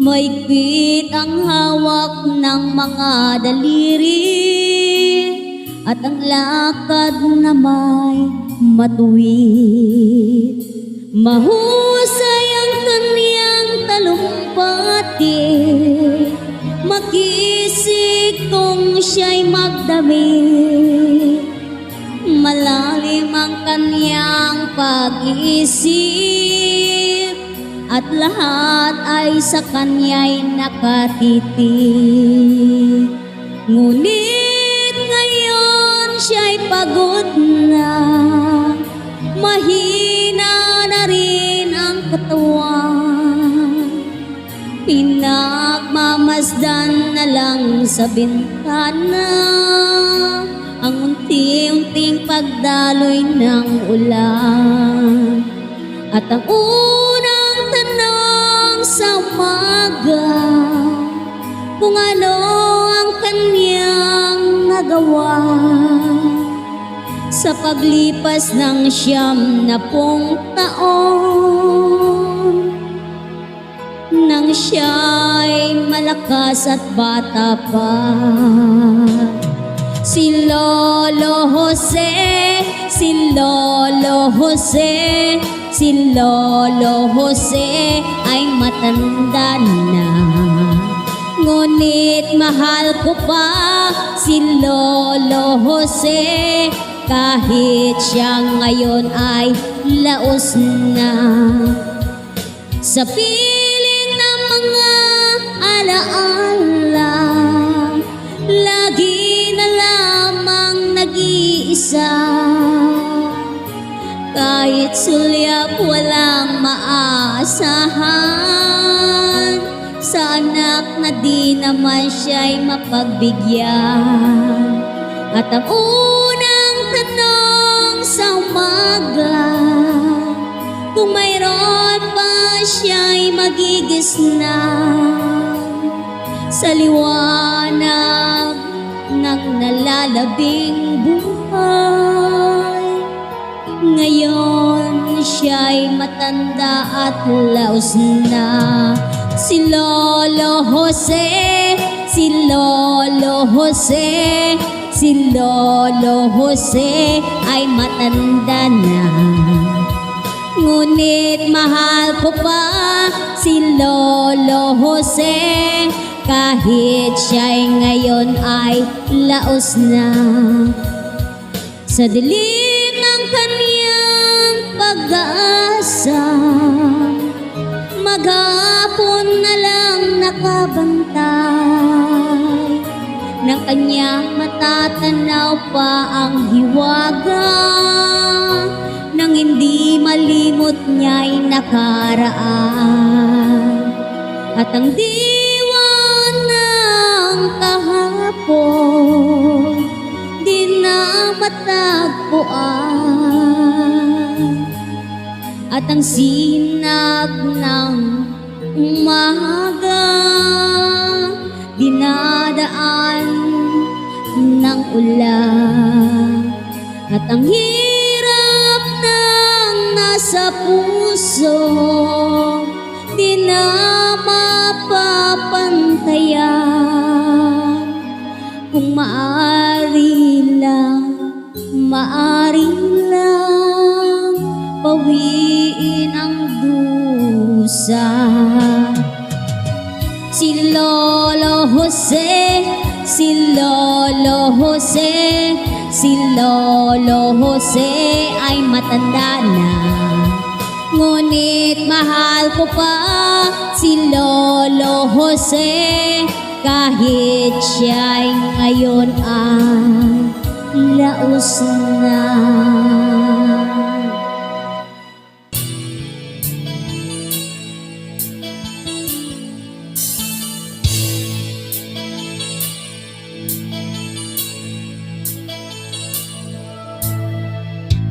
Maigpit ang hawak ng mga daliri at ang lakad na may matuwid. Mahusay ang kanyang talumpati, makisig kung siya'y magdamit. Malalim ang kanyang pag-iisip at lahat ay sa kanya'y nakatitig. Ngunit ngayon siya'y pagod na, mahina na rin ang katawan. Pinagmamasdan na lang sa bintana ang unti-unting pagdaloy ng ulan. At ang unang tanong sa umaga, kung ano ang kanyang nagawa sa paglipas ng 90 taon, nang siya'y malakas at bata pa. Si Lolo Jose, si Lolo Jose, si Lolo Jose ay matanda na. Ngunit mahal ko pa si Lolo Jose, kahit siya ngayon ay laos na. Sa piling ng mga alaala, lagi na lamang nag-iisa. Kahit sulyap walang maaasahan, sa anak na di naman siya'y mapagbigyan. At ang unang tanong sa umaga, kung mayroon pa siya'y magigisnan sa liwanag ng nalalabing buhay. Ngayon siya'y matanda at laos na. Si Lolo Jose, si Lolo Jose, si Lolo Jose ay matanda na. Ngunit mahal ko pa si Lolo Jose, kahit siya'y ngayon ay laos na. Sa dilim ng kanyang pag-asa, maghapon na lang nakabantay. Ng kanyang matatanaw pa ang hiwaga, nang hindi malimot niya'y nakaraan. At ang diwa ng kahapon di na matagpuan. At ang sinag ng umaga dinadaan ng ulan. At ang hirap ng nasa puso di na mapapantayan. Kung maari lang pawiin ang dusa. Si Lolo Jose, si Lolo Jose, si Lolo Jose ay matanda na. Ngunit mahal ko pa si Lolo Jose, kahit siya'y ngayon ay laos na.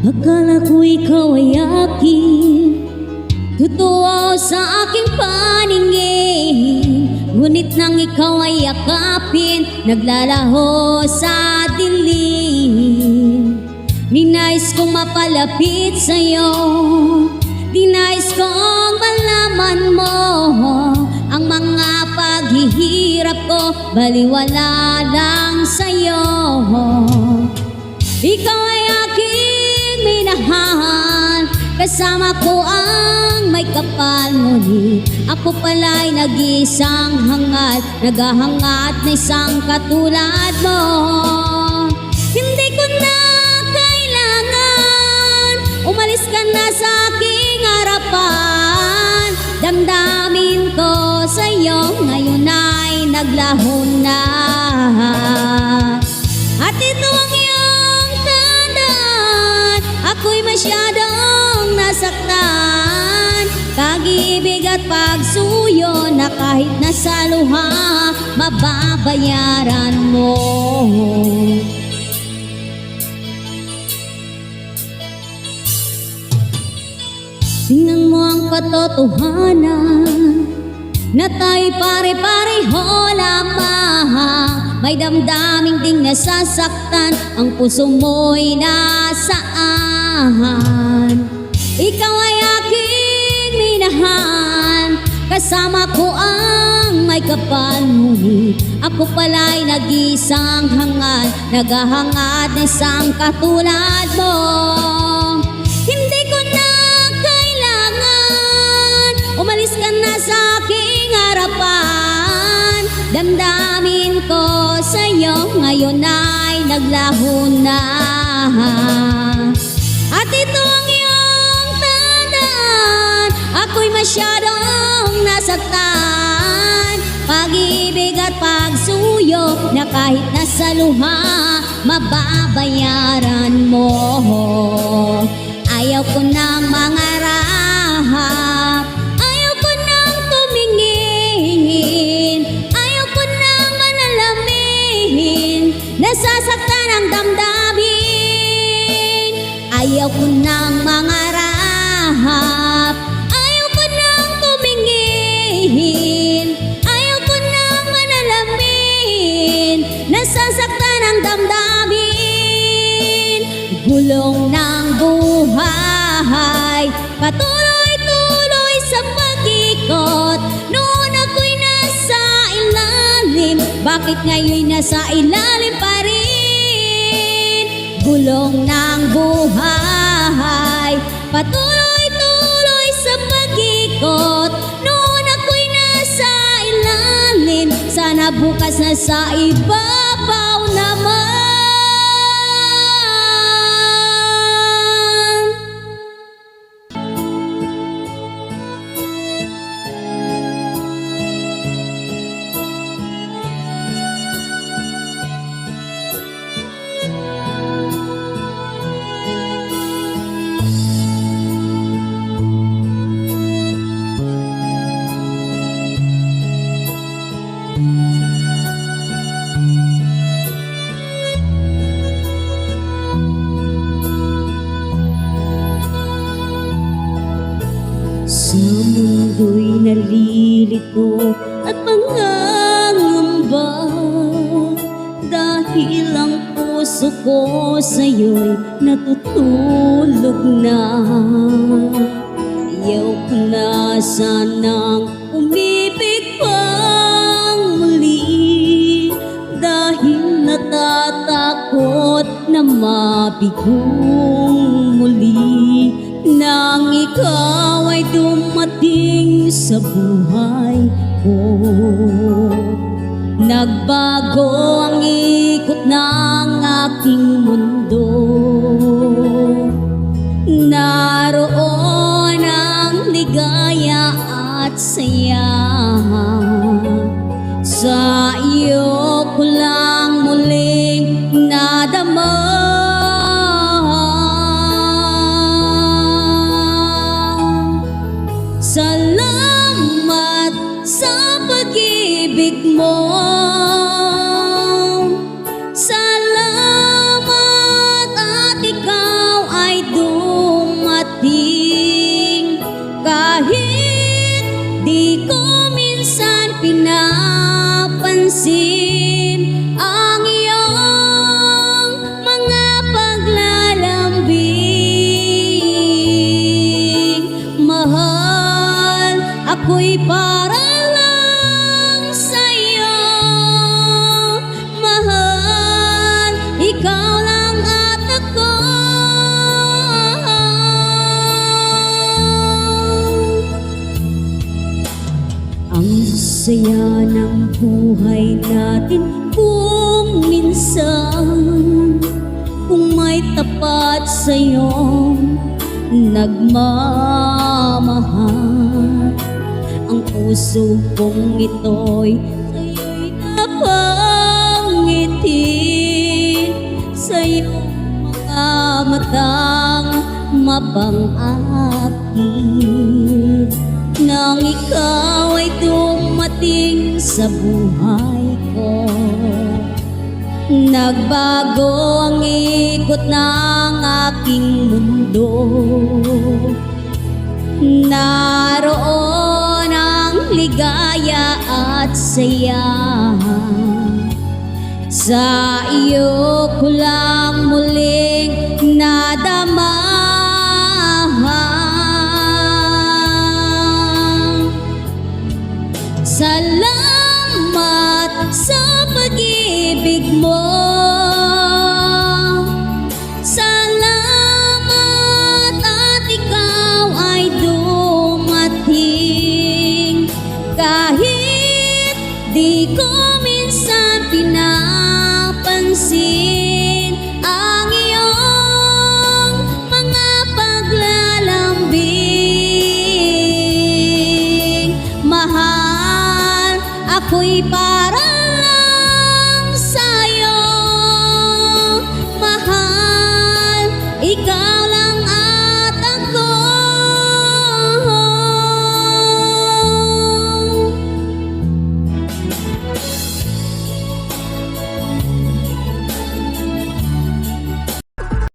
Akala ko ikaw ay akin, totoo sa aking paningin. Ngunit nang ikaw ay yakapin, naglalaho sa dilim. Ninais kong mapalapit sa'yo, ninais kong malaman mo ang mga paghihirap ko, baliwala lang sa'yo. Ikaw ay aking minahal, kasama ko ang may kapal. Ngunit ako pala'y nag-iisang hangat, naghahangat na isang katulad mo. Hindi ko na kailangan, umalis ka na sa aking harapan. Damdamin ko sa'yo ngayon ay naglaho na. At ito ang iyong tandaan, ako'y masyadong nasaktan. Pag-ibig at pagsuyo na kahit nasa luha, mababayaran mo. Tingnan mo ang katotohanan na tayo'y pare-pareho lamang. May damdaming ding nasasaktan, ang puso mo'y nasaan. Ikaw ay aking minahal, kasama ko ang may kapal. Ngunit ako pala'y nag-iisang hangal, naghahangad na isang katulad mo. Hindi ko na kailangan, umalis ka na sa aking harapan. Damdamin ko sa'yo ngayon ay naglaho na. At ito ang iyong tandaan, ako'y masyadong nasaktan. Pag-ibig at pagsuyo na kahit nasa luha, mababayaran mo. Ayaw ko ng mangarap, ayaw ko ng tumingin, ayaw ko ng manalamin, nasasaktan ang damdamin. Ayaw ko ng mangarap, ayaw ko ng tumingin, ayaw ko ng manalamin, nasasaktan ang damdamin. Gulong ng buhay, patuloy-tuloy sa pag-ikot. Noon ako'y nasa ilalim, bakit ngayon'y nasa ilalim pa rin? Gulong ng buhay, patuloy-tuloy sa pag-ikot. Noon ako'y nasa ilalim, sana bukas na sa ibabaw naman. Sa mundo'y nalilito at pangangamba, dahil ang puso ko sa'yo'y natutulog na. Ayaw ko na sanang umibig pang muli, dahil natatakot na mabigong muli. Nang ikaw ay dumating sa buhay ko, nagbago ang ikot ng aking mundo. Naroon ang ligaya at saya, sa iyo ko lang muling nadama. Salamat sa pag-ibig mo, salamat at ikaw ay dumating. Kahit di ko buhay natin kung minsan, kung may tapat sa'yong nagmamahal. Ang puso kong ito'y sa'yo'y napangiti, sa iyong mga matang mapang-akit. Nang ikaw ay dumating sa buhay ko, nagbago ang ikot ng aking mundo. Naroon ang ligaya at saya, sa iyo ko lang muling nadama. Salamat sa pag-ibig mo, salamat at ikaw ay dumating. Kahit di ko minsan pinapansin ang iyong mga paglalambing, mahal, ako'y parang